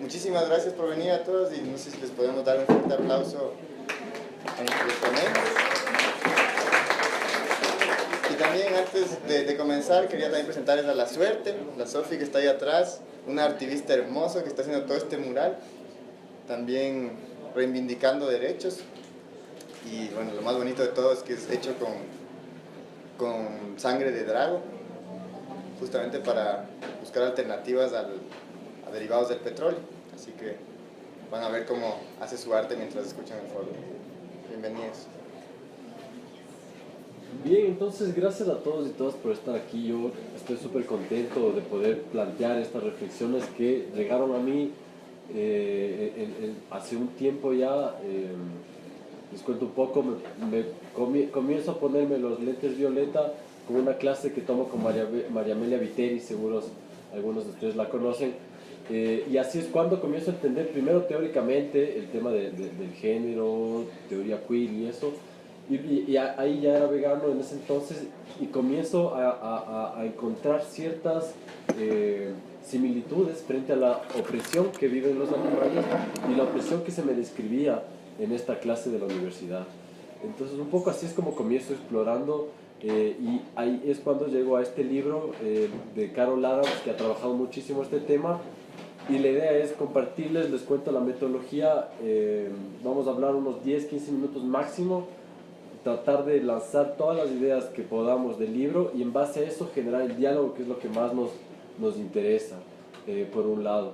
muchísimas gracias por venir a todos y no sé si les podemos dar un fuerte aplauso a nuestros ponentes. Y también antes de comenzar quería también presentarles a La Suerte, la Sofi que está ahí atrás, una activista hermosa que está haciendo todo este mural, también reivindicando derechos. Y bueno, lo más bonito de todo es que es hecho con sangre de drago, justamente para buscar alternativas a derivados del petróleo. Así que van a ver cómo hace su arte mientras escuchan el foro. Bienvenidos. Bien, entonces gracias a todos y todas por estar aquí. Yo estoy súper contento de poder plantear estas reflexiones que llegaron a mí hace un tiempo ya. Les cuento un poco, comienzo a ponerme los lentes violeta con una clase que tomo con María Amelia Viteri, seguros algunos de ustedes la conocen, y así es cuando comienzo a entender primero teóricamente el tema del género, teoría queer y eso, y ahí ya era vegano en ese entonces y comienzo a encontrar ciertas similitudes frente a la opresión que viven los animales y la opresión que se me describía en esta clase de la universidad. Entonces un poco así es como comienzo explorando y ahí es cuando llego a este libro de Carol Adams, que ha trabajado muchísimo este tema, y la idea es compartirles, les cuento la metodología, vamos a hablar unos 10-15 minutos máximo, tratar de lanzar todas las ideas que podamos del libro y en base a eso generar el diálogo, que es lo que más nos interesa, por un lado.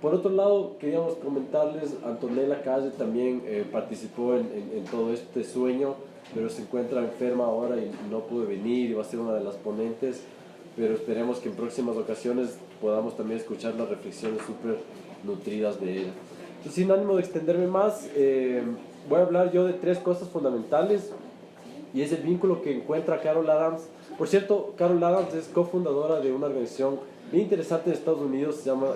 Por otro lado, queríamos comentarles, Antonella Calle también participó en todo este sueño, pero se encuentra enferma ahora y no pudo venir y va a ser una de las ponentes, pero esperemos que en próximas ocasiones podamos también escuchar las reflexiones súper nutridas de ella. Entonces, sin ánimo de extenderme más, voy a hablar yo de 3 cosas fundamentales y es el vínculo que encuentra Carol Adams. Por cierto, Carol Adams es cofundadora de una organización bien interesante de Estados Unidos, se llama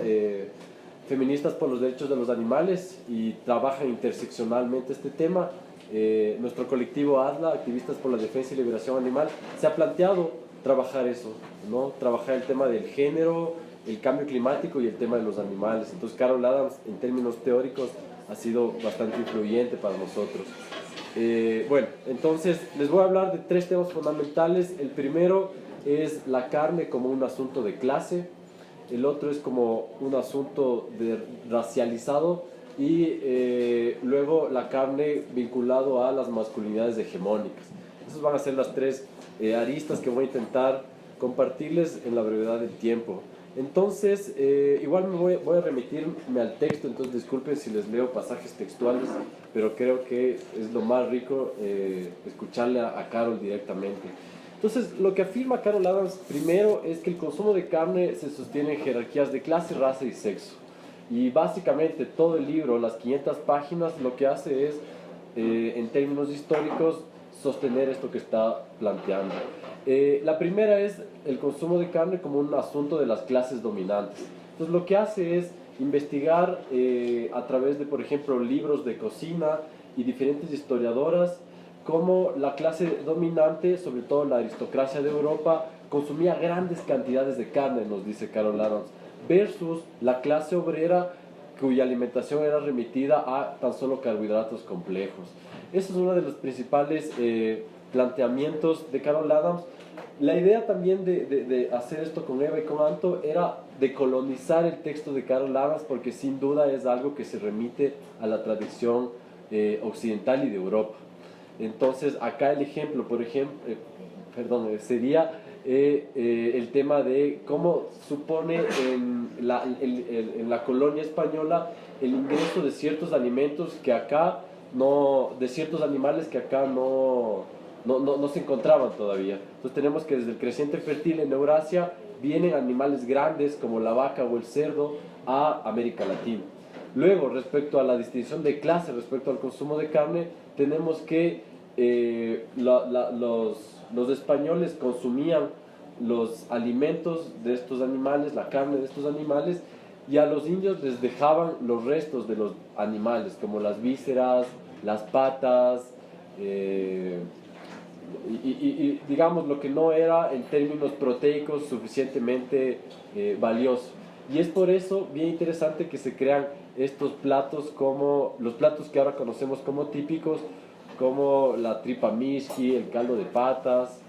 Feministas por los Derechos de los Animales, y trabaja interseccionalmente este tema. Nuestro colectivo ADLA, Activistas por la Defensa y Liberación Animal, se ha planteado trabajar eso, ¿no? Trabajar el tema del género, el cambio climático y el tema de los animales. Entonces Carol Adams, en términos teóricos, ha sido bastante influyente para nosotros. Bueno, entonces les voy a hablar de 3 temas fundamentales. El primero es la carne como un asunto de clase, el otro es como un asunto racializado y luego la carne vinculado a las masculinidades hegemónicas. Esas van a ser las 3 aristas que voy a intentar compartirles en la brevedad del tiempo. Entonces, igual voy a remitirme al texto, entonces disculpen si les leo pasajes textuales, pero creo que es lo más rico escucharle a Carol directamente. Entonces, lo que afirma Carol Adams primero es que el consumo de carne se sostiene en jerarquías de clase, raza y sexo. Y básicamente todo el libro, las 500 páginas, lo que hace es, en términos históricos, sostener esto que está planteando. La primera es el consumo de carne como un asunto de las clases dominantes. Entonces, lo que hace es investigar a través de, por ejemplo, libros de cocina y diferentes historiadoras, cómo la clase dominante, sobre todo la aristocracia de Europa, consumía grandes cantidades de carne, nos dice Carol Adams, versus la clase obrera cuya alimentación era remitida a tan solo carbohidratos complejos. Eso es uno de los principales planteamientos de Carol Adams. La idea también de hacer esto con Eva y con Anto era decolonizar el texto de Carol Adams, porque sin duda es algo que se remite a la tradición occidental y de Europa. Entonces, acá el ejemplo, por ejemplo, sería el tema de cómo supone en la colonia española el ingreso de ciertos alimentos que acá no, de ciertos animales que acá no se encontraban todavía. Entonces tenemos que desde el creciente fértil en Eurasia vienen animales grandes como la vaca o el cerdo a América Latina. Luego, respecto a la distinción de clase, respecto al consumo de carne, tenemos que los españoles consumían los alimentos de estos animales, la carne de estos animales, y a los indios les dejaban los restos de los animales, como las vísceras, las patas, y digamos lo que no era en términos proteicos suficientemente valioso. Y es por eso bien interesante que se crean estos platos como los platos que ahora conocemos como típicos, como la tripa mishki, el caldo de patas.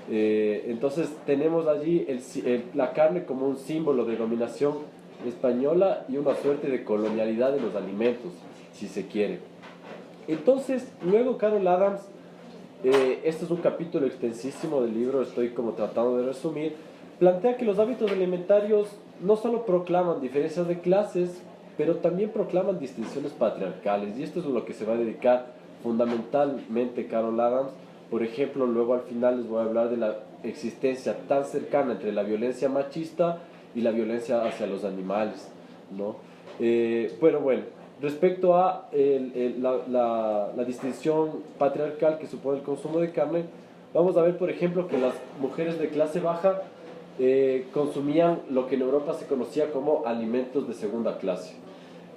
Entonces tenemos allí la carne como un símbolo de dominación española y una suerte de colonialidad de los alimentos, si se quiere. Entonces, luego Carol Adams, este es un capítulo extensísimo del libro, estoy como tratando de resumir, plantea que los hábitos alimentarios no solo proclaman diferencias de clases, pero también proclaman distinciones patriarcales, y esto es lo que se va a dedicar fundamentalmente Carol Adams. Por ejemplo, luego al final les voy a hablar de la existencia tan cercana entre la violencia machista y la violencia hacia los animales, ¿no? Bueno, respecto a la distinción patriarcal que supone el consumo de carne, vamos a ver, por ejemplo, que las mujeres de clase baja consumían lo que en Europa se conocía como alimentos de segunda clase.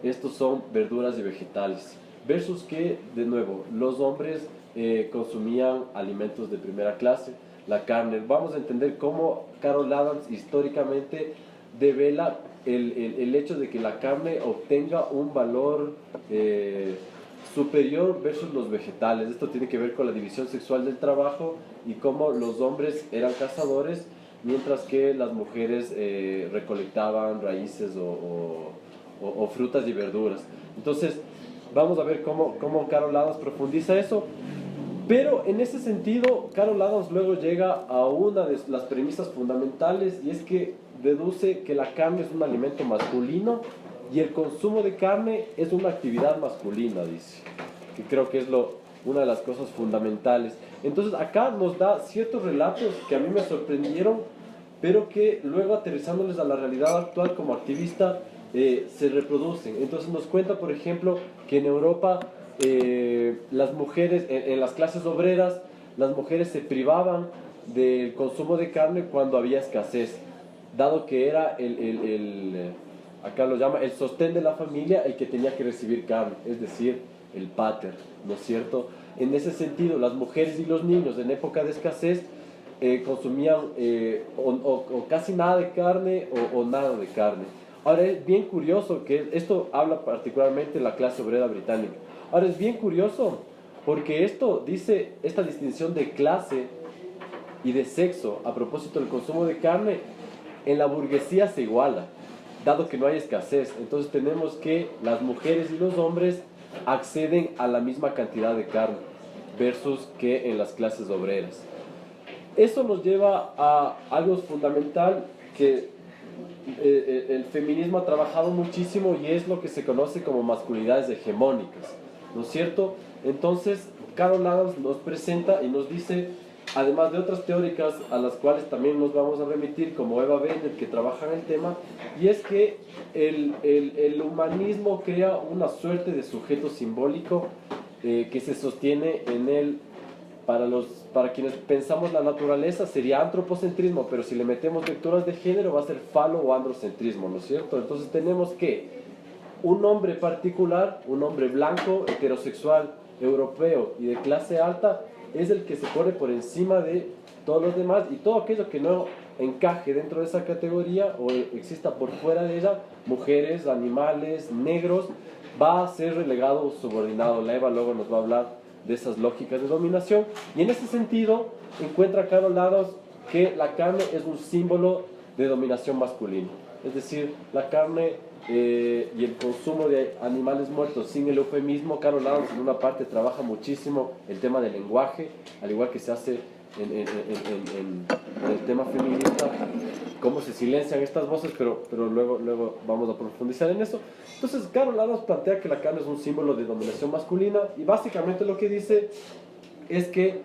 Estos son verduras y vegetales, versus que, de nuevo, los hombres consumían alimentos de primera clase, la carne. Vamos a entender cómo Carol Adams históricamente devela el hecho de que la carne obtenga un valor superior versus los vegetales. Esto tiene que ver con la división sexual del trabajo y cómo los hombres eran cazadores, mientras que las mujeres recolectaban raíces o frutas y verduras. Entonces, vamos a ver cómo Carol Adams profundiza eso. Pero en ese sentido, Carol Adams luego llega a una de las premisas fundamentales, y es que deduce que la carne es un alimento masculino y el consumo de carne es una actividad masculina, dice, que creo que es una de las cosas fundamentales. Entonces acá nos da ciertos relatos que a mí me sorprendieron, pero que luego, aterrizándoles a la realidad actual como activista, se reproducen. Entonces nos cuenta, por ejemplo, que en Europa las mujeres, en las clases obreras, las mujeres se privaban del consumo de carne cuando había escasez, dado que era acá lo llama el sostén de la familia el que tenía que recibir carne, es decir, el pater, ¿no es cierto? En ese sentido, las mujeres y los niños en época de escasez consumían o casi nada de carne o nada de carne. Ahora es bien curioso que esto habla particularmente de la clase obrera británica. Ahora es bien curioso porque esto dice, esta distinción de clase y de sexo a propósito del consumo de carne, en la burguesía se iguala, dado que no hay escasez. Entonces tenemos que las mujeres y los hombres acceden a la misma cantidad de carne versus que en las clases obreras. Eso nos lleva a algo fundamental que el feminismo ha trabajado muchísimo, y es lo que se conoce como masculinidades hegemónicas, ¿no es cierto? Entonces Carol Adams nos presenta y nos dice, además de otras teóricas a las cuales también nos vamos a remitir, como Eva Bennett, que trabaja en el tema, y es que el humanismo crea una suerte de sujeto simbólico que se sostiene en él. Para quienes pensamos la naturaleza sería antropocentrismo, pero si le metemos lecturas de género va a ser falo o androcentrismo, ¿no es cierto? Entonces tenemos que un hombre particular, un hombre blanco, heterosexual, europeo y de clase alta, es el que se pone por encima de todos los demás, y todo aquello que no encaje dentro de esa categoría o exista por fuera de ella, mujeres, animales, negros, va a ser relegado o subordinado. La Eva luego nos va a hablar de esas lógicas de dominación, y en ese sentido encuentra Carol Adams que la carne es un símbolo de dominación masculina, es decir, la carne y el consumo de animales muertos sin el eufemismo. Carol Adams en una parte trabaja muchísimo el tema del lenguaje, al igual que se hace en el tema feminista, cómo se silencian estas voces, pero luego vamos a profundizar en eso. Entonces Carol Adams plantea que la carne es un símbolo de dominación masculina, y básicamente lo que dice es que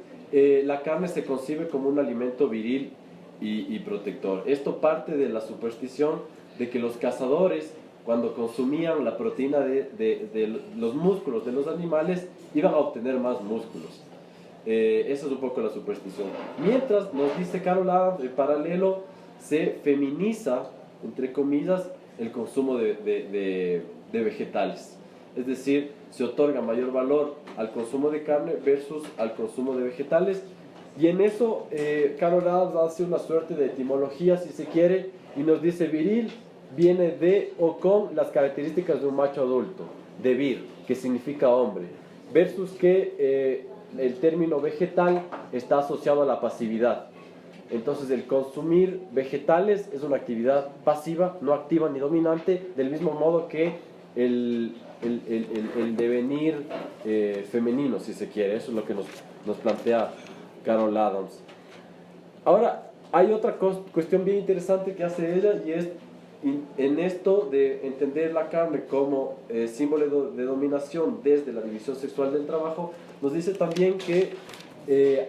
la carne se concibe como un alimento viril y protector. Esto parte de la superstición de que los cazadores, cuando consumían la proteína de los músculos de los animales, iban a obtener más músculos. Eso es un poco la superstición. Mientras, nos dice Carol Adams, en paralelo se feminiza, entre comillas, el consumo de vegetales. Es decir, se otorga mayor valor al consumo de carne versus al consumo de vegetales. Y en eso Carol Adams hace una suerte de etimología, si se quiere, y nos dice viril viene de o con las características de un macho adulto, de vir, que significa hombre, versus que el término vegetal está asociado a la pasividad. Entonces el consumir vegetales es una actividad pasiva, no activa ni dominante, del mismo modo que el devenir femenino, si se quiere. Eso es lo que nos plantea Carol Adams. Ahora, hay otra cuestión bien interesante que hace ella, y es en esto de entender la carne como símbolo de dominación desde la división sexual del trabajo, nos dice también que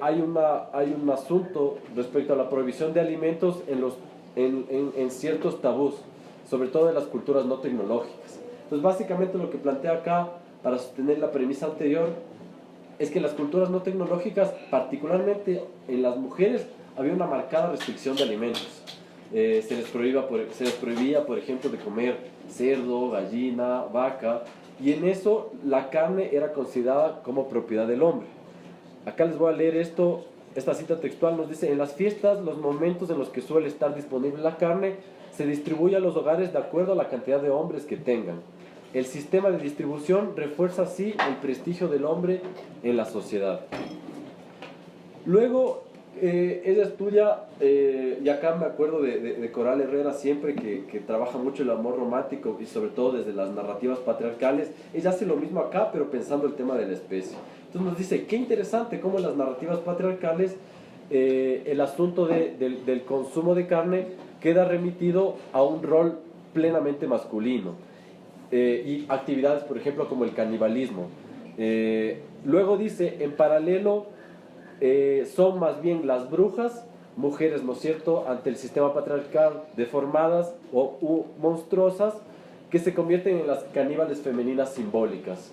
hay un asunto respecto a la prohibición de alimentos en ciertos tabús, sobre todo en las culturas no tecnológicas. Entonces, básicamente lo que plantea acá, para sostener la premisa anterior, es que en las culturas no tecnológicas, particularmente en las mujeres, había una marcada restricción de alimentos. Se les prohibía, por ejemplo, de comer cerdo, gallina, vaca, y en eso la carne era considerada como propiedad del hombre. Acá les voy a leer esta cita textual. Nos dice: en las fiestas, los momentos en los que suele estar disponible la carne se distribuye a los hogares de acuerdo a la cantidad de hombres que tengan. El sistema de distribución refuerza así el prestigio del hombre en la sociedad. Luego, ella estudia, y acá me acuerdo de Coral Herrera siempre, que trabaja mucho el amor romántico y sobre todo desde las narrativas patriarcales. Ella hace lo mismo acá, pero pensando el tema de la especie. Entonces nos dice, qué interesante cómo en las narrativas patriarcales el asunto del consumo de carne queda remitido a un rol plenamente masculino, y actividades, por ejemplo, como el canibalismo. Luego dice, en paralelo, son más bien las brujas, mujeres, ¿no es cierto?, ante el sistema patriarcal, deformadas o monstruosas, que se convierten en las caníbales femeninas simbólicas,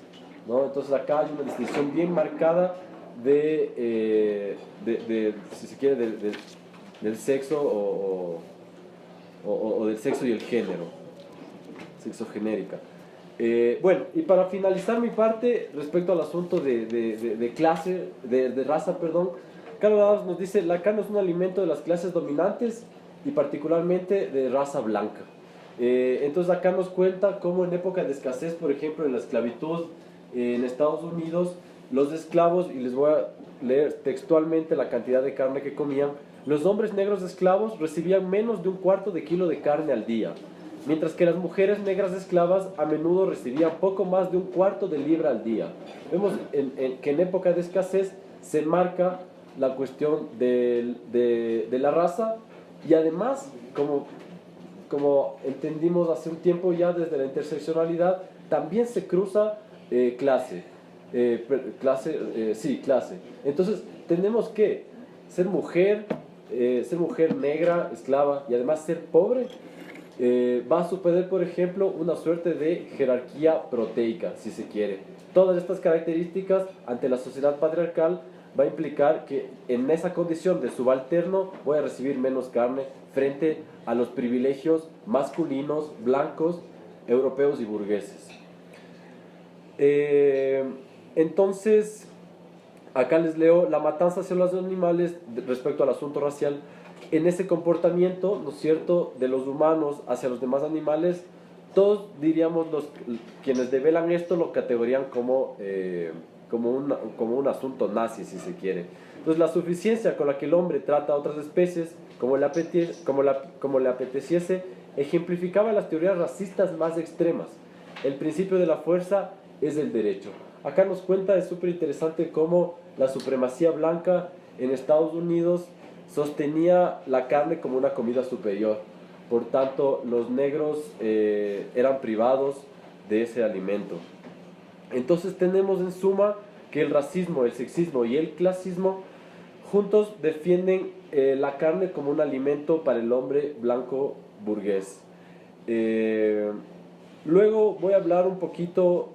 ¿no? Entonces acá hay una distinción bien marcada si se quiere, del sexo o del sexo y el género, sexo genérica. Bueno, y para finalizar mi parte respecto al asunto de clase, de raza, perdón, Carol Adams nos dice: la carne es un alimento de las clases dominantes y particularmente de raza blanca. Entonces acá nos cuenta cómo en época de escasez, por ejemplo en la esclavitud en Estados Unidos, los esclavos, y les voy a leer textualmente la cantidad de carne que comían, los hombres negros esclavos recibían menos de un cuarto de kilo de carne al día, mientras que las mujeres negras esclavas a menudo recibían poco más de un cuarto de libra al día. Vemos que en época de escasez se marca la cuestión de la raza, y además, como entendimos hace un tiempo ya desde la interseccionalidad, también se cruza clase. Entonces tenemos que ser mujer negra, esclava, y además ser pobre, va a suponer, por ejemplo, una suerte de jerarquía proteica, si se quiere. Todas estas características ante la sociedad patriarcal va a implicar que en esa condición de subalterno voy a recibir menos carne frente a los privilegios masculinos, blancos, europeos y burgueses. Entonces, acá les leo: la matanza hacia los animales respecto al asunto racial. En ese comportamiento, ¿no es cierto?, de los humanos hacia los demás animales, todos diríamos, quienes develan esto lo categorían como un asunto nazi, si se quiere. Entonces, la suficiencia con la que el hombre trata a otras especies, como le apeteciese, ejemplificaba las teorías racistas más extremas. El principio de la fuerza es el derecho. Acá nos cuenta, es súper interesante cómo la supremacía blanca en Estados Unidos sostenía la carne como una comida superior. Por tanto, los negros eran privados de ese alimento. Entonces tenemos en suma que el racismo, el sexismo y el clasismo juntos defienden la carne como un alimento para el hombre blanco burgués. Luego voy a hablar un poquito,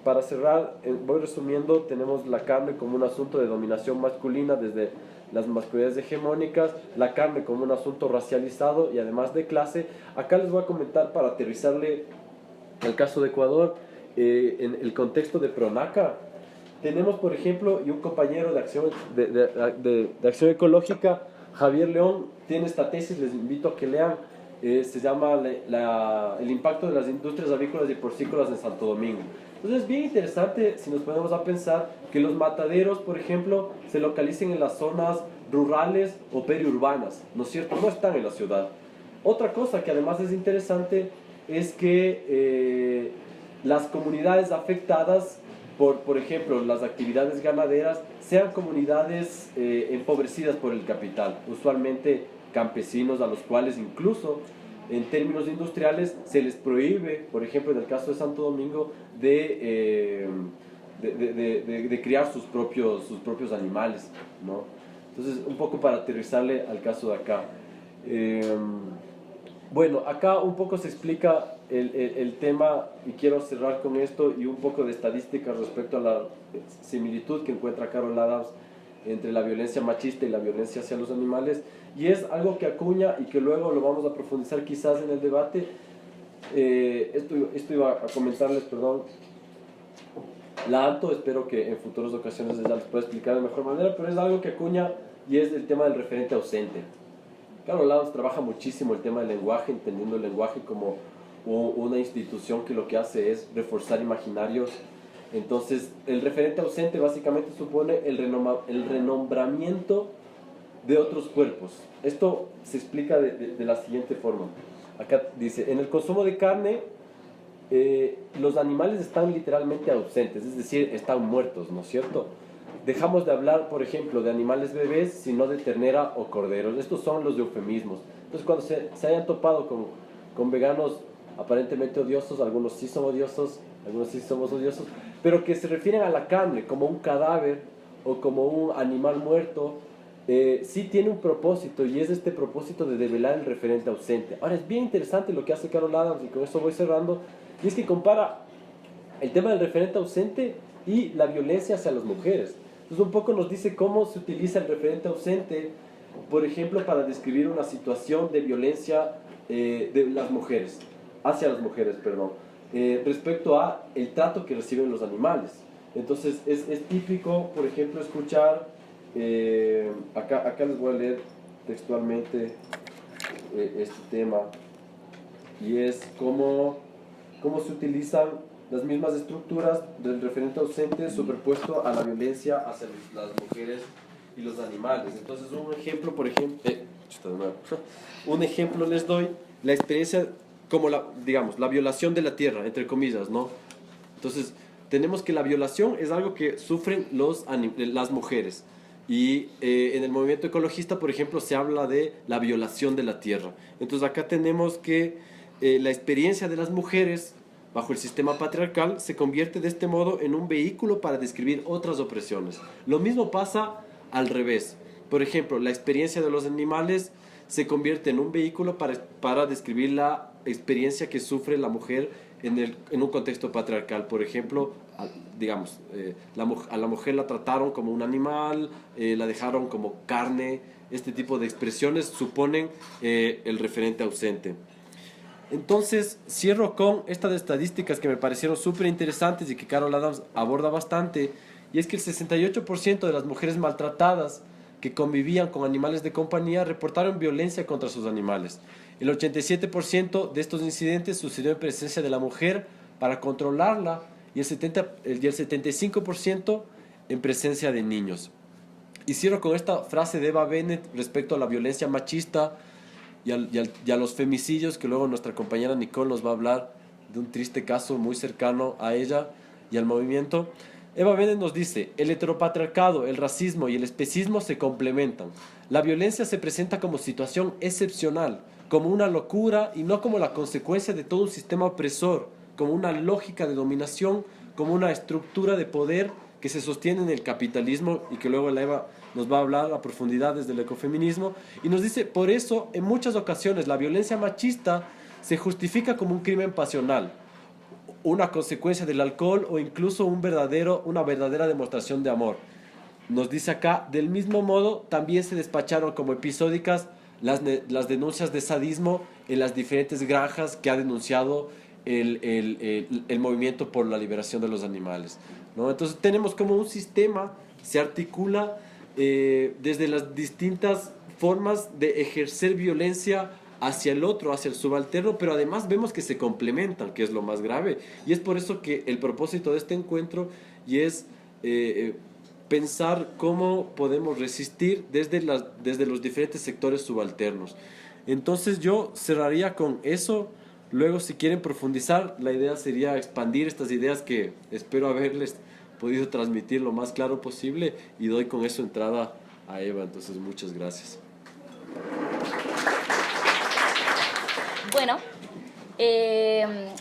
para cerrar, voy resumiendo. Tenemos la carne como un asunto de dominación masculina desde las masculinidades hegemónicas, la carne como un asunto racializado y además de clase. Acá les voy a comentar, para aterrizarle al caso de Ecuador, en el contexto de Pronaca. Tenemos, por ejemplo, y un compañero de acción ecológica, Javier León, tiene esta tesis, les invito a que lean, se llama el impacto de las industrias avícolas y porcícolas en Santo Domingo. Entonces es bien interesante si nos ponemos a pensar que los mataderos, por ejemplo, se localicen en las zonas rurales o periurbanas, ¿no es cierto? No están en la ciudad. Otra cosa que además es interesante es que las comunidades afectadas por ejemplo, las actividades ganaderas sean comunidades empobrecidas por el capital, usualmente campesinos a los cuales incluso en términos industriales se les prohíbe, por ejemplo en el caso de Santo Domingo, de criar sus propios animales, ¿no? Entonces, un poco para aterrizarle al caso de acá. Bueno, acá un poco se explica el tema, y quiero cerrar con esto y un poco de estadísticas respecto a la similitud que encuentra Carol Adams entre la violencia machista y la violencia hacia los animales, y es algo que acuña y que luego lo vamos a profundizar quizás en el debate. Esto iba a comentarles, perdón, la alto, espero que en futuras ocasiones ya les pueda explicar de mejor manera, pero es algo que acuña y es el tema del referente ausente. Carol Adams trabaja muchísimo el tema del lenguaje, entendiendo el lenguaje como una institución que lo que hace es reforzar imaginarios. Entonces, el referente ausente básicamente supone el renombramiento de otros cuerpos. Esto se explica de la siguiente forma. Acá dice, en el consumo de carne, los animales están literalmente ausentes, es decir, están muertos, ¿no es cierto? Dejamos de hablar, por ejemplo, de animales bebés, sino de ternera o corderos. Estos son los eufemismos. Entonces, cuando se hayan topado con veganos aparentemente odiosos, algunos sí son odiosos, algunos sí somos odiosos, pero que se refieren a la carne como un cadáver o como un animal muerto, sí tiene un propósito, y es este propósito de develar el referente ausente. Ahora, es bien interesante lo que hace Carol Adams, y con eso voy cerrando, y es que compara el tema del referente ausente y la violencia hacia las mujeres. Entonces, un poco nos dice cómo se utiliza el referente ausente, por ejemplo, para describir una situación de violencia de las mujeres, hacia las mujeres, perdón, respecto a el trato que reciben los animales. Entonces, es típico, por ejemplo, escuchar, acá les voy a leer textualmente este tema, y es cómo se utilizan las mismas estructuras del referente ausente superpuesto a la violencia hacia las mujeres y los animales. Entonces, un ejemplo, por ejemplo, un ejemplo les doy, la experiencia como digamos, la violación de la tierra, entre comillas, ¿no? Entonces, tenemos que la violación es algo que sufren las mujeres. Y en el movimiento ecologista, por ejemplo, se habla de la violación de la tierra. Entonces, acá tenemos que la experiencia de las mujeres bajo el sistema patriarcal se convierte de este modo en un vehículo para describir otras opresiones. Lo mismo pasa al revés. Por ejemplo, la experiencia de los animales se convierte en un vehículo para describir la experiencia que sufre la mujer en un contexto patriarcal. Por ejemplo, digamos, a la mujer la trataron como un animal, la dejaron como carne. Este tipo de expresiones suponen el referente ausente. Entonces, cierro con estas estadísticas que me parecieron súper interesantes y que Carol Adams aborda bastante, y es que el 68% de las mujeres maltratadas que convivían con animales de compañía reportaron violencia contra sus animales. El 87% de estos incidentes sucedió en presencia de la mujer para controlarla, y el 75% en presencia de niños. Y cierro con esta frase de Eva Bennett respecto a la violencia machista y a los femicidios, que luego nuestra compañera Nicole nos va a hablar de un triste caso muy cercano a ella y al movimiento. Eva Bennett nos dice: el heteropatriarcado, el racismo y el especismo se complementan. La violencia se presenta como situación excepcional, como una locura y no como la consecuencia de todo un sistema opresor, como una lógica de dominación, como una estructura de poder que se sostiene en el capitalismo, y que luego la Eva nos va a hablar a profundidad desde el ecofeminismo. Y nos dice: por eso, en muchas ocasiones, la violencia machista se justifica como un crimen pasional, una consecuencia del alcohol o incluso una verdadera demostración de amor. Nos dice acá: del mismo modo, también se despacharon como episódicas las denuncias de sadismo en las diferentes granjas que ha denunciado el movimiento por la liberación de los animales, ¿no? Entonces tenemos como un sistema, se articula desde las distintas formas de ejercer violencia hacia el otro, hacia el subalterno, pero además vemos que se complementan, que es lo más grave. Y es por eso que el propósito de este encuentro y es pensar cómo podemos resistir desde los diferentes sectores subalternos. Entonces yo cerraría con eso. Luego, si quieren profundizar, la idea sería expandir estas ideas que espero haberles podido transmitir lo más claro posible, y doy con eso entrada a Eva. Entonces, muchas gracias. Bueno,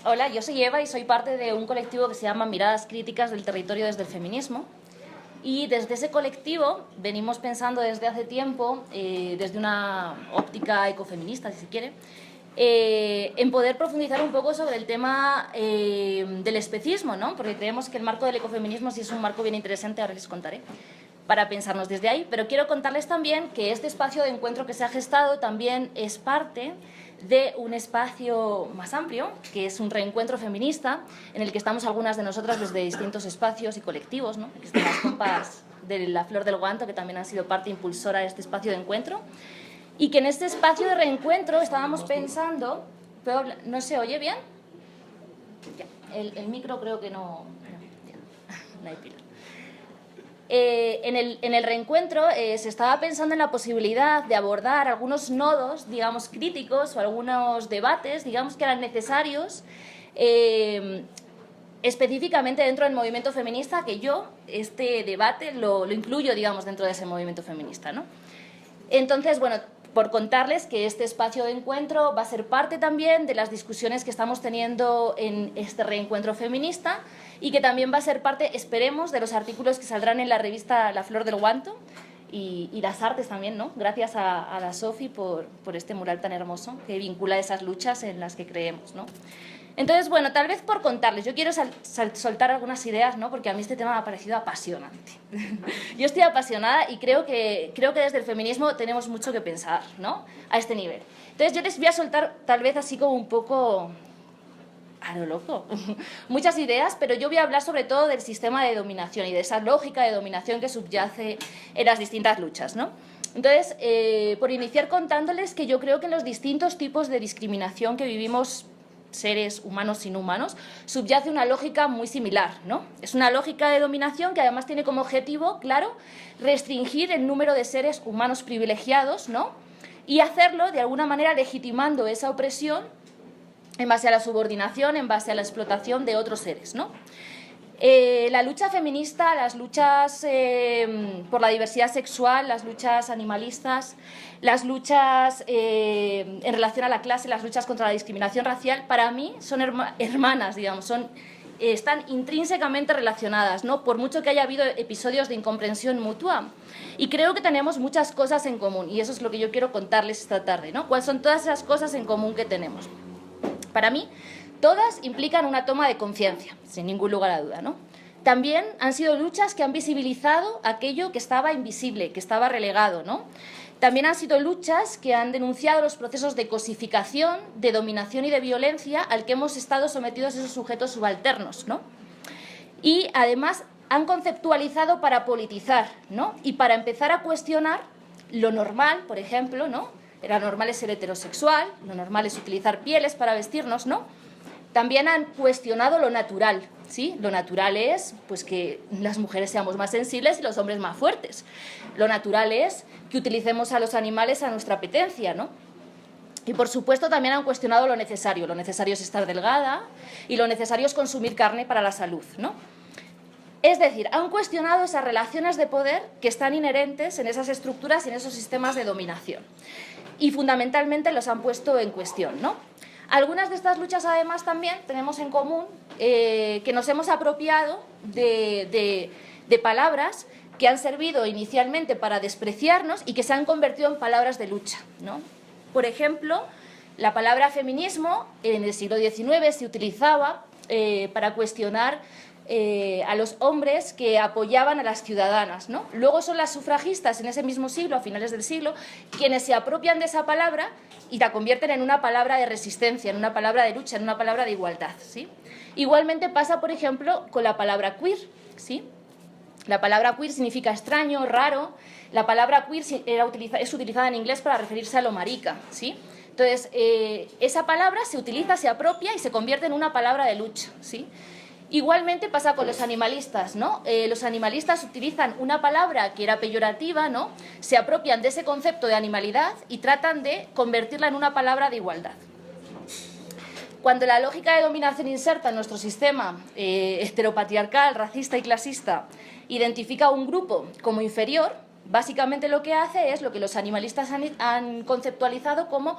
hola, yo soy Eva y soy parte de un colectivo que se llama Miradas Críticas del Territorio desde el Feminismo. Y desde ese colectivo venimos pensando desde hace tiempo, desde una óptica ecofeminista, si se quiere, en poder profundizar un poco sobre el tema del especismo, ¿no? Porque creemos que el marco del ecofeminismo sí es un marco bien interesante, ahora les contaré, para pensarnos desde ahí. Pero quiero contarles también que este espacio de encuentro que se ha gestado también es parte de un espacio más amplio, que es un reencuentro feminista, en el que estamos algunas de nosotras desde distintos espacios y colectivos, ¿no? Aquí están las compas de La Flor del Guanto, que también han sido parte impulsora de este espacio de encuentro, y que en este espacio de reencuentro estábamos pensando... ¿No se oye bien? Ya, el micro creo que no hay pila. En el reencuentro se estaba pensando en la posibilidad de abordar algunos nodos, digamos, críticos, o algunos debates, digamos, que eran necesarios específicamente dentro del movimiento feminista, que yo este debate lo incluyo, digamos, dentro de ese movimiento feminista, ¿no? Entonces, bueno, por contarles que este espacio de encuentro va a ser parte también de las discusiones que estamos teniendo en este reencuentro feminista, y que también va a ser parte, esperemos, de los artículos que saldrán en la revista La Flor del Guanto, y las artes también, ¿no? Gracias a la Sofi por este mural tan hermoso que vincula esas luchas en las que creemos, ¿no? Entonces, bueno, tal vez por contarles, yo quiero soltar algunas ideas, ¿no? Porque a mí este tema me ha parecido apasionante. Yo estoy apasionada y creo que desde el feminismo tenemos mucho que pensar, ¿no? A este nivel. Entonces yo les voy a soltar tal vez así como un poco a lo loco muchas ideas, pero yo voy a hablar sobre todo del sistema de dominación y de esa lógica de dominación que subyace en las distintas luchas, ¿no? Entonces, por iniciar contándoles que yo creo que en los distintos tipos de discriminación que vivimos seres humanos sin humanos, subyace una lógica muy similar, ¿no? Es una lógica de dominación que además tiene como objetivo, claro, restringir el número de seres humanos privilegiados, ¿no? Y hacerlo de alguna manera legitimando esa opresión en base a la subordinación, en base a la explotación de otros seres, ¿no? La lucha feminista, las luchas por la diversidad sexual, las luchas animalistas, las luchas en relación a la clase, las luchas contra la discriminación racial, para mí son hermanas, digamos, están intrínsecamente relacionadas, ¿no? Por mucho que haya habido episodios de incomprensión mutua. Y creo que tenemos muchas cosas en común, y eso es lo que yo quiero contarles esta tarde, ¿no? ¿Cuáles son todas esas cosas en común que tenemos? Para mí, todas implican una toma de conciencia, sin ningún lugar a duda, ¿no? También han sido luchas que han visibilizado aquello que estaba invisible, que estaba relegado, ¿no? También han sido luchas que han denunciado los procesos de cosificación, de dominación y de violencia al que hemos estado sometidos esos sujetos subalternos, ¿no? Y además han conceptualizado para politizar, ¿no? Y para empezar a cuestionar lo normal, por ejemplo, ¿no? Lo normal es ser heterosexual, lo normal es utilizar pieles para vestirnos, ¿no? También han cuestionado lo natural, ¿sí? Lo natural es pues, que las mujeres seamos más sensibles y los hombres más fuertes. Lo natural es que utilicemos a los animales a nuestra apetencia, ¿no? Y por supuesto también han cuestionado lo necesario. Lo necesario es estar delgada y lo necesario es consumir carne para la salud, ¿no? Es decir, han cuestionado esas relaciones de poder que están inherentes en esas estructuras y en esos sistemas de dominación. Y fundamentalmente los han puesto en cuestión, ¿no? Algunas de estas luchas, además, también tenemos en común que nos hemos apropiado de palabras que han servido inicialmente para despreciarnos y que se han convertido en palabras de lucha, ¿no? Por ejemplo, la palabra feminismo en el siglo XIX se utilizaba para cuestionar a los hombres que apoyaban a las ciudadanas, ¿no? Luego son las sufragistas en ese mismo siglo, a finales del siglo, quienes se apropian de esa palabra y la convierten en una palabra de resistencia, en una palabra de lucha, en una palabra de igualdad, ¿sí? Igualmente pasa, por ejemplo, con la palabra queer, ¿sí? La palabra queer significa extraño, raro. La palabra queer es utilizada en inglés para referirse a lo marica, ¿sí? Entonces, esa palabra se utiliza, se apropia y se convierte en una palabra de lucha, ¿sí? Igualmente pasa con los animalistas, ¿no? Los animalistas utilizan una palabra que era peyorativa, ¿no? Se apropian de ese concepto de animalidad y tratan de convertirla en una palabra de igualdad. Cuando la lógica de dominación inserta en nuestro sistema heteropatriarcal, racista y clasista identifica a un grupo como inferior, básicamente lo que hace es lo que los animalistas han conceptualizado como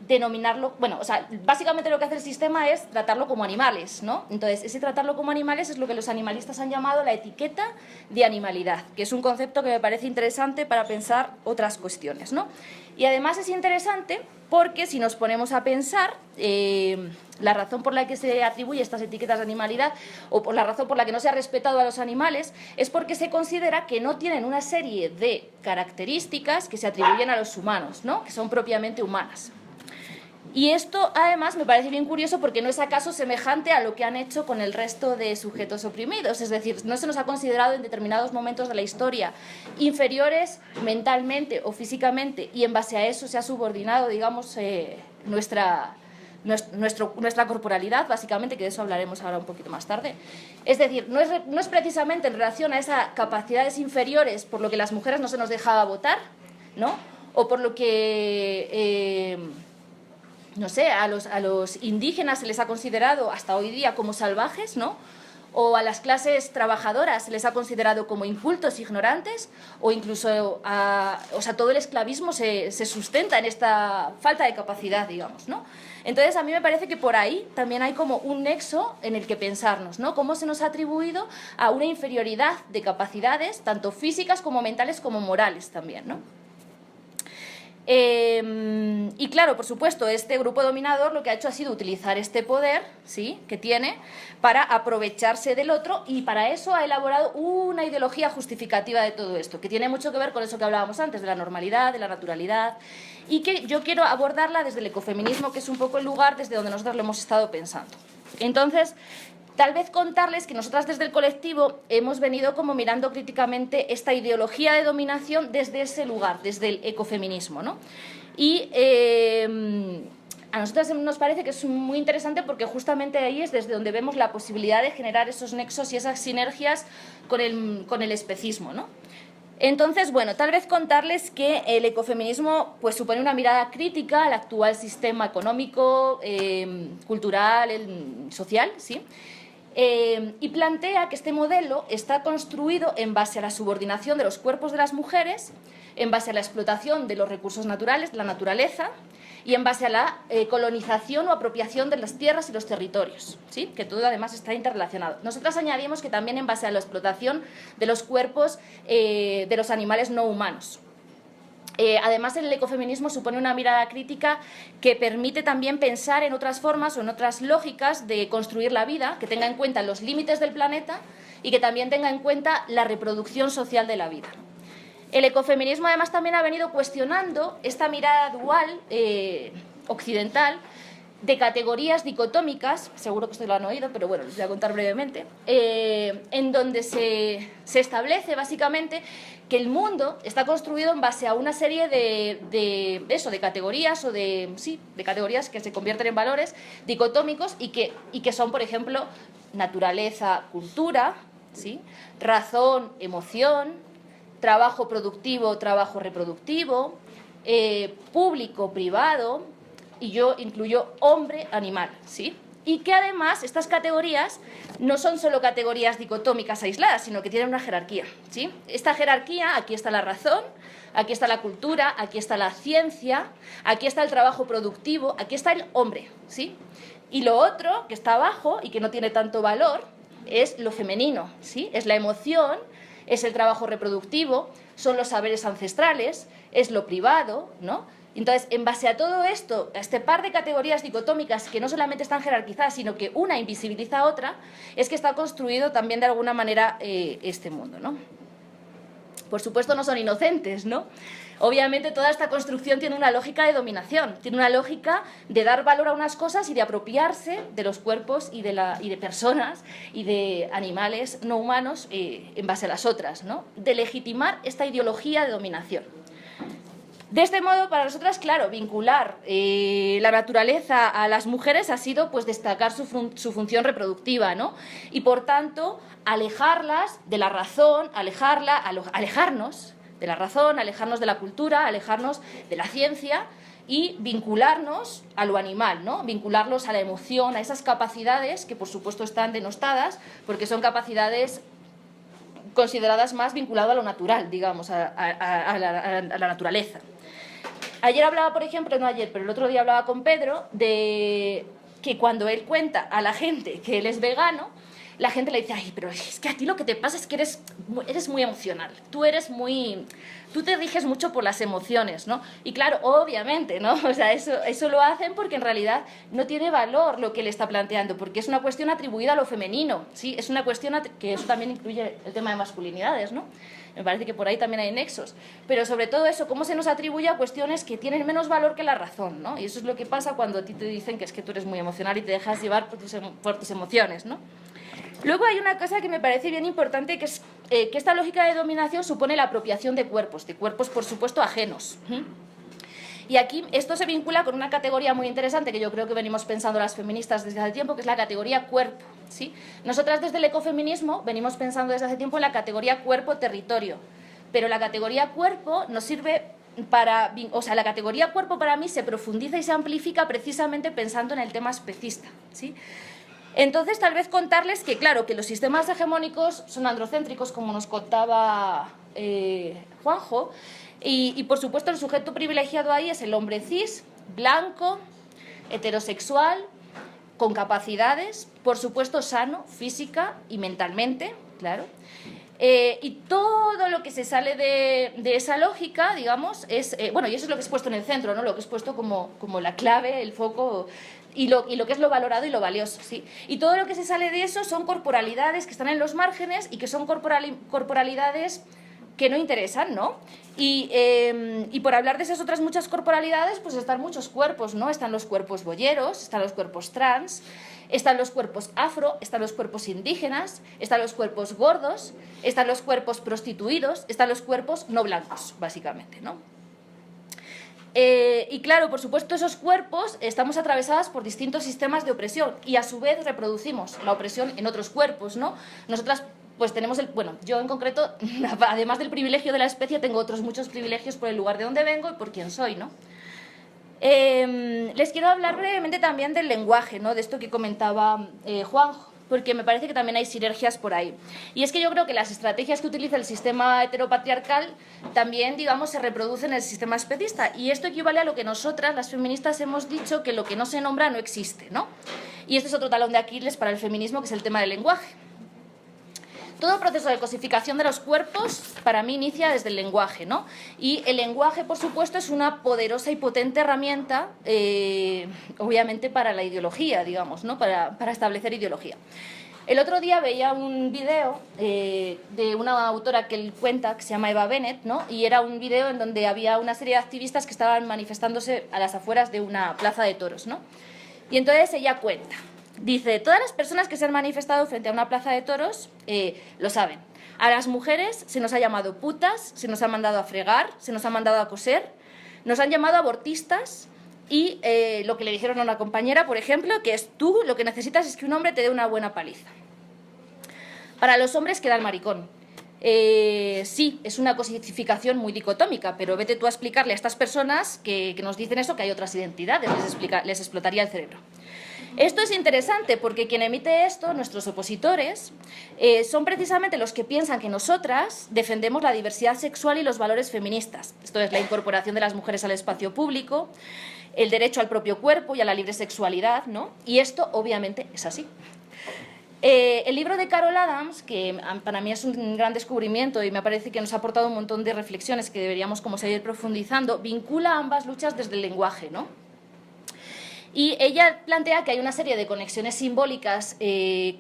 denominarlo, bueno, o sea, básicamente lo que hace el sistema es tratarlo como animales, ¿no? Entonces, ese tratarlo como animales es lo que los animalistas han llamado la etiqueta de animalidad, que es un concepto que me parece interesante para pensar otras cuestiones, ¿no? Y además es interesante porque si nos ponemos a pensar la razón por la que se atribuye estas etiquetas de animalidad o por la razón por la que no se ha respetado a los animales es porque se considera que no tienen una serie de características que se atribuyen a los humanos, ¿no? Que son propiamente humanas. Y esto, además, me parece bien curioso porque no es acaso semejante a lo que han hecho con el resto de sujetos oprimidos. Es decir, no se nos ha considerado en determinados momentos de la historia inferiores mentalmente o físicamente y en base a eso se ha subordinado, digamos, nuestra corporalidad, básicamente, que de eso hablaremos ahora un poquito más tarde. Es decir, no es precisamente en relación a esas capacidades inferiores por lo que las mujeres no se nos dejaba votar, ¿no? O por lo que... no sé, a los indígenas se les ha considerado hasta hoy día como salvajes, ¿no? O a las clases trabajadoras se les ha considerado como incultos, ignorantes, o incluso o sea, todo el esclavismo se sustenta en esta falta de capacidad, digamos, ¿no? Entonces, a mí me parece que por ahí también hay como un nexo en el que pensarnos, ¿no? Cómo se nos ha atribuido a una inferioridad de capacidades, tanto físicas como mentales como morales también, ¿no? Y claro, por supuesto, este grupo dominador lo que ha hecho ha sido utilizar este poder, ¿sí?, que tiene para aprovecharse del otro y para eso ha elaborado una ideología justificativa de todo esto, que tiene mucho que ver con eso que hablábamos antes, de la normalidad, de la naturalidad, y que yo quiero abordarla desde el ecofeminismo, que es un poco el lugar desde donde nosotros lo hemos estado pensando. Entonces, tal vez contarles que nosotras desde el colectivo hemos venido como mirando críticamente esta ideología de dominación desde ese lugar, desde el ecofeminismo, ¿no? Y a nosotras nos parece que es muy interesante porque justamente ahí es desde donde vemos la posibilidad de generar esos nexos y esas sinergias con el especismo, ¿no? Entonces, bueno, tal vez contarles que el ecofeminismo pues, supone una mirada crítica al actual sistema económico, cultural, social, ¿sí? Y plantea que este modelo está construido en base a la subordinación de los cuerpos de las mujeres, en base a la explotación de los recursos naturales, de la naturaleza, y en base a la colonización o apropiación de las tierras y los territorios, ¿sí? Que todo además está interrelacionado. Nosotras añadimos que también en base a la explotación de los cuerpos de los animales no humanos. Además, el ecofeminismo supone una mirada crítica que permite también pensar en otras formas o en otras lógicas de construir la vida, que tenga en cuenta los límites del planeta y que también tenga en cuenta la reproducción social de la vida. El ecofeminismo además también ha venido cuestionando esta mirada dual occidental de categorías dicotómicas, seguro que ustedes lo han oído, pero bueno, les voy a contar brevemente, en donde se establece básicamente que el mundo está construido en base a una serie de categorías o de categorías que se convierten en valores dicotómicos y que son, por ejemplo, naturaleza, cultura, ¿sí?, razón, emoción, trabajo productivo, trabajo reproductivo, público, privado, y yo incluyo hombre, animal, ¿sí? Y que además estas categorías no son solo categorías dicotómicas aisladas, sino que tienen una jerarquía, ¿sí? Esta jerarquía, aquí está la razón, aquí está la cultura, aquí está la ciencia, aquí está el trabajo productivo, aquí está el hombre, ¿sí? Y lo otro, que está abajo y que no tiene tanto valor, es lo femenino, ¿sí? Es la emoción, es el trabajo reproductivo, son los saberes ancestrales, es lo privado, ¿no? Entonces, en base a todo esto, a este par de categorías dicotómicas que no solamente están jerarquizadas, sino que una invisibiliza a otra, es que está construido también de alguna manera este mundo, ¿no? Por supuesto no son inocentes, ¿no? Obviamente toda esta construcción tiene una lógica de dominación, tiene una lógica de dar valor a unas cosas y de apropiarse de los cuerpos y de personas y de animales no humanos en base a las otras, ¿no? De legitimar esta ideología de dominación. De este modo, para nosotras, claro, vincular la naturaleza a las mujeres ha sido pues destacar su función reproductiva, ¿no? Y por tanto, alejarlas de la razón, alejarnos de la razón, alejarnos de la cultura, alejarnos de la ciencia y vincularnos a lo animal, ¿no? Vincularlos a la emoción, a esas capacidades que por supuesto están denostadas porque son capacidades consideradas más vinculadas a lo natural, digamos, a la naturaleza. Ayer hablaba, por ejemplo, no ayer, pero el otro día hablaba con Pedro de que cuando él cuenta a la gente que él es vegano, la gente le dice, ay, pero es que a ti lo que te pasa es que eres muy emocional, tú te riges mucho por las emociones, ¿no? Y claro, obviamente, ¿no? O sea, eso lo hacen porque en realidad no tiene valor lo que él está planteando, porque es una cuestión atribuida a lo femenino, ¿sí? Es una cuestión que eso también incluye el tema de masculinidades, ¿no? Me parece que por ahí también hay nexos. Pero sobre todo eso, cómo se nos atribuye a cuestiones que tienen menos valor que la razón, ¿no? Y eso es lo que pasa cuando a ti te dicen que es que tú eres muy emocional y te dejas llevar por tus emociones, ¿no? Luego hay una cosa que me parece bien importante, que es que esta lógica de dominación supone la apropiación de cuerpos por supuesto ajenos. Y aquí esto se vincula con una categoría muy interesante que yo creo que venimos pensando las feministas desde hace tiempo, que es la categoría cuerpo, ¿sí? Nosotras desde el ecofeminismo venimos pensando desde hace tiempo en la categoría cuerpo-territorio, pero la categoría cuerpo nos sirve para... O sea, la categoría cuerpo para mí se profundiza y se amplifica precisamente pensando en el tema especista, ¿sí? Entonces, tal vez contarles que, claro, que los sistemas hegemónicos son androcéntricos, como nos contaba Juanjo, y, por supuesto, el sujeto privilegiado ahí es el hombre cis, blanco, heterosexual, con capacidades, por supuesto, sano, física y mentalmente, claro. Y todo lo que se sale de esa lógica, digamos, es... bueno, y eso es lo que es puesto en el centro, ¿no? Lo que es puesto como la clave, el foco... Y lo que es lo valorado y lo valioso, ¿sí? Y todo lo que se sale de eso son corporalidades que están en los márgenes y que son corporalidades que no interesan, ¿no? Y por hablar de esas otras muchas corporalidades, pues están muchos cuerpos, ¿no? Están los cuerpos boyeros, están los cuerpos trans, están los cuerpos afro, están los cuerpos indígenas, están los cuerpos gordos, están los cuerpos prostituidos, están los cuerpos no blancos, básicamente, ¿no? Y claro, por supuesto, esos cuerpos estamos atravesadas por distintos sistemas de opresión y a su vez reproducimos la opresión en otros cuerpos, ¿no? Nosotras pues tenemos bueno, yo en concreto, además del privilegio de la especie, tengo otros muchos privilegios por el lugar de donde vengo y por quién soy, ¿no? Les quiero hablar brevemente también del lenguaje, ¿no? De esto que comentaba Juanjo, porque me parece que también hay sinergias por ahí. Y es que yo creo que las estrategias que utiliza el sistema heteropatriarcal también, digamos, se reproducen en el sistema especista. Y esto equivale a lo que nosotras, las feministas, hemos dicho, que lo que no se nombra no existe, ¿no? Y esto es otro talón de Aquiles para el feminismo, que es el tema del lenguaje. Todo proceso de cosificación de los cuerpos, para mí, inicia desde el lenguaje, ¿no? Y el lenguaje, por supuesto, es una poderosa y potente herramienta, obviamente, para la ideología, digamos, ¿no? Para establecer ideología. El otro día veía un video de una autora que él cuenta, que se llama Eva Bennett, ¿no? Y era un video en donde había una serie de activistas que estaban manifestándose a las afueras de una plaza de toros, ¿no? Y entonces ella cuenta... Dice, todas las personas que se han manifestado frente a una plaza de toros lo saben. A las mujeres se nos ha llamado putas, se nos ha mandado a fregar, se nos ha mandado a coser, nos han llamado abortistas y lo que le dijeron a una compañera, por ejemplo, que es tú lo que necesitas es que un hombre te dé una buena paliza. Para los hombres queda el maricón. Sí, es una cosificación muy dicotómica, pero vete tú a explicarle a estas personas que nos dicen eso, que hay otras identidades, les explotaría el cerebro. Esto es interesante porque quien emite esto, nuestros opositores, son precisamente los que piensan que nosotras defendemos la diversidad sexual y los valores feministas. Esto es la incorporación de las mujeres al espacio público, el derecho al propio cuerpo y a la libre sexualidad, ¿no? Y esto obviamente es así. El libro de Carol Adams, que para mí es un gran descubrimiento y me parece que nos ha aportado un montón de reflexiones que deberíamos como seguir profundizando, vincula ambas luchas desde el lenguaje, ¿no? Y ella plantea que hay una serie de conexiones simbólicas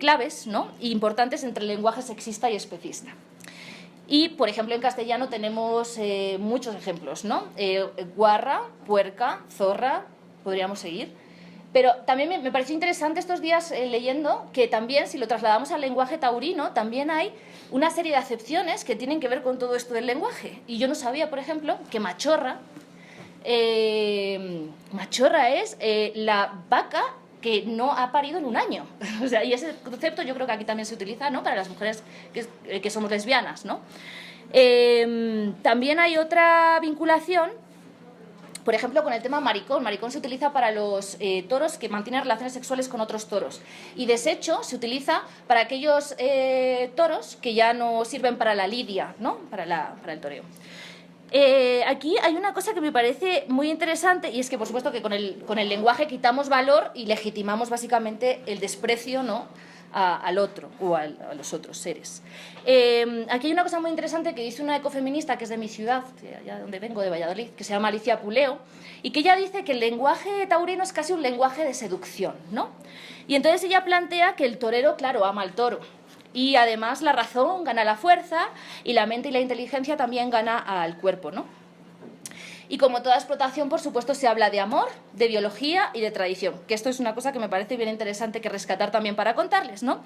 claves, ¿no? Importantes entre el lenguaje sexista y especista. Y, por ejemplo, en castellano tenemos muchos ejemplos, ¿no? Guarra, puerca, zorra, podríamos seguir. Pero también me pareció interesante estos días leyendo que también, si lo trasladamos al lenguaje taurino, también hay una serie de acepciones que tienen que ver con todo esto del lenguaje. Y yo no sabía, por ejemplo, que machorra machorra es la vaca que no ha parido en un año. O sea, y ese concepto yo creo que aquí también se utiliza, ¿no?, para las mujeres que somos lesbianas, ¿no? También hay otra vinculación, por ejemplo, con el tema maricón. Maricón se utiliza para los toros que mantienen relaciones sexuales con otros toros. Y desecho se utiliza para aquellos toros que ya no sirven para la lidia, ¿no?, para el toreo. Aquí hay una cosa que me parece muy interesante, y es que, por supuesto, que con el lenguaje quitamos valor y legitimamos básicamente el desprecio, ¿no?, al otro o a los otros seres. Aquí hay una cosa muy interesante que dice una ecofeminista que es de mi ciudad, allá donde vengo, de Valladolid, que se llama Alicia Puleo, y que ella dice que el lenguaje taurino es casi un lenguaje de seducción, ¿no? Y entonces ella plantea que el torero, claro, ama al toro. Y además la razón gana la fuerza y la mente y la inteligencia también gana al cuerpo, ¿no? Y como toda explotación, por supuesto, se habla de amor, de biología y de tradición, que esto es una cosa que me parece bien interesante que rescatar también para contarles, ¿no?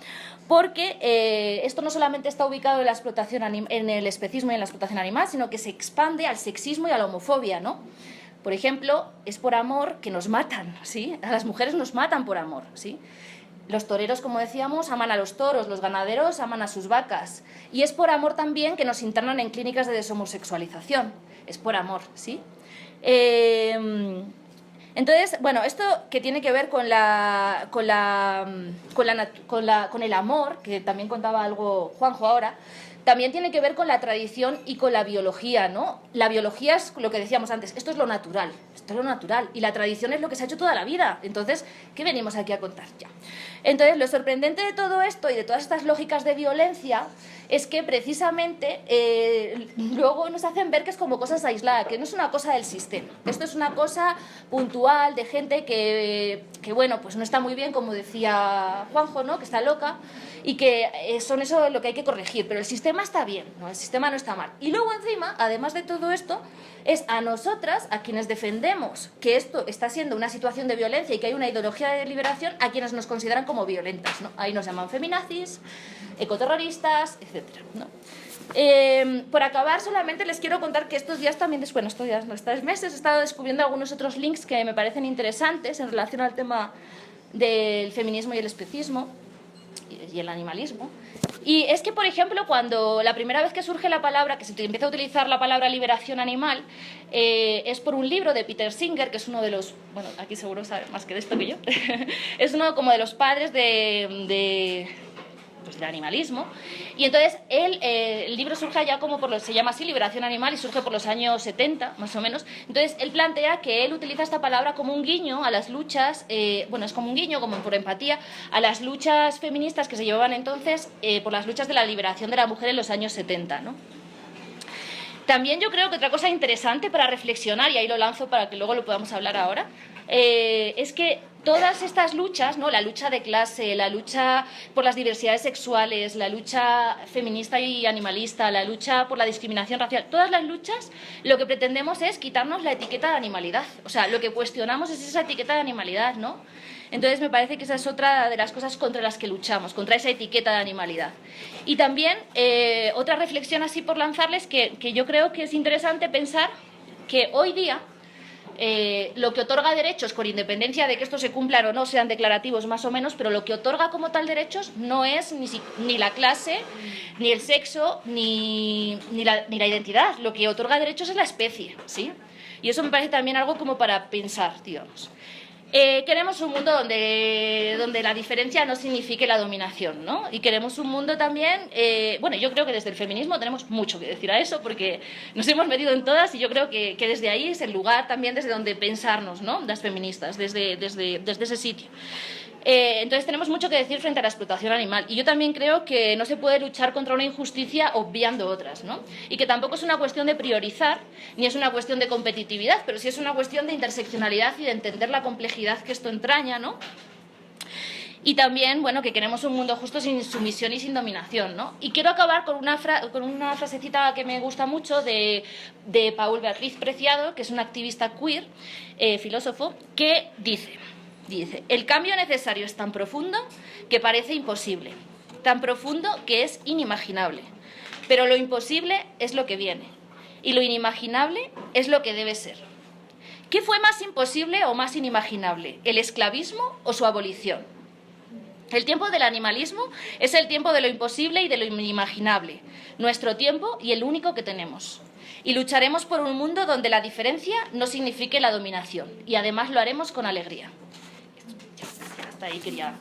Porque esto no solamente está ubicado en la explotación en el especismo y en la explotación animal, sino que se expande al sexismo y a la homofobia, ¿no? Por ejemplo, es por amor que nos matan, ¿sí? A las mujeres nos matan por amor, ¿sí? Los toreros, como decíamos, aman a los toros, los ganaderos aman a sus vacas. Y es por amor también que nos internan en clínicas de deshomosexualización. Es por amor, ¿sí? Entonces, bueno, esto que tiene que ver con el amor, que también contaba algo Juanjo ahora, también tiene que ver con la tradición y con la biología, ¿no? La biología es lo que decíamos antes, esto es lo natural, y la tradición es lo que se ha hecho toda la vida. Entonces, ¿qué venimos aquí a contar ya? Entonces, lo sorprendente de todo esto y de todas estas lógicas de violencia es que precisamente luego nos hacen ver que es como cosas aisladas, que no es una cosa del sistema. Esto es una cosa puntual de gente que bueno, pues no está muy bien, como decía Juanjo, ¿no?, que está loca, y que son eso lo que hay que corregir, pero el sistema está bien, ¿no?, el sistema no está mal. Y luego encima, además de todo esto, es a nosotras, a quienes defendemos que esto está siendo una situación de violencia y que hay una ideología de liberación, a quienes nos consideran como violentas, ¿no? Ahí nos llaman feminazis, ecoterroristas, etcétera, ¿no? Por acabar, solamente les quiero contar que estos días también, bueno, estos días, los 3 meses, he estado descubriendo algunos otros links que me parecen interesantes en relación al tema del feminismo y el especismo y el animalismo. Y es que, por ejemplo, cuando la primera vez que surge la palabra, que se empieza a utilizar la palabra liberación animal, es por un libro de Peter Singer, que es uno de los, bueno, aquí seguro sabe más que de esto que yo, es uno como de los padres del animalismo. Y entonces el libro surge ya como se llama así, Liberación Animal, y surge por los años 70, más o menos. Entonces él plantea que él utiliza esta palabra como un guiño a las luchas, bueno, es como un guiño, como por empatía, a las luchas feministas que se llevaban entonces por las luchas de la liberación de la mujer en los años 70, ¿no? También yo creo que otra cosa interesante para reflexionar, y ahí lo lanzo para que luego lo podamos hablar ahora, es que todas estas luchas, ¿no?, la lucha de clase, la lucha por las diversidades sexuales, la lucha feminista y animalista, la lucha por la discriminación racial, todas las luchas, lo que pretendemos es quitarnos la etiqueta de animalidad. O sea, lo que cuestionamos es esa etiqueta de animalidad, ¿no? Entonces me parece que esa es otra de las cosas contra las que luchamos, contra esa etiqueta de animalidad. Y también otra reflexión así por lanzarles, que yo creo que es interesante pensar que hoy día lo que otorga derechos, con independencia de que estos se cumplan o no, sean declarativos más o menos, pero lo que otorga como tal derechos no es ni la clase, ni el sexo, ni la identidad. Lo que otorga derechos es la especie, ¿sí? Y eso me parece también algo como para pensar, digamos. Queremos un mundo donde la diferencia no signifique la dominación, ¿no? Y queremos un mundo también, bueno, yo creo que desde el feminismo tenemos mucho que decir a eso, porque nos hemos metido en todas, y yo creo que desde ahí es el lugar también desde donde pensarnos, ¿no?, las feministas, desde ese sitio. Entonces tenemos mucho que decir frente a la explotación animal, y yo también creo que no se puede luchar contra una injusticia obviando otras, ¿no? Y que tampoco es una cuestión de priorizar, ni es una cuestión de competitividad, pero sí es una cuestión de interseccionalidad y de entender la complejidad que esto entraña, ¿no? Y también, bueno, que queremos un mundo justo sin sumisión y sin dominación, ¿no? Y quiero acabar con una frasecita que me gusta mucho de Paul Beatriz Preciado, que es un activista queer, filósofo, que dice: el cambio necesario es tan profundo que parece imposible, tan profundo que es inimaginable, pero lo imposible es lo que viene, y lo inimaginable es lo que debe ser. ¿Qué fue más imposible o más inimaginable? ¿El esclavismo o su abolición? El tiempo del animalismo es el tiempo de lo imposible y de lo inimaginable, nuestro tiempo y el único que tenemos. Y lucharemos por un mundo donde la diferencia no signifique la dominación, y además lo haremos con alegría. Hasta ahí quería...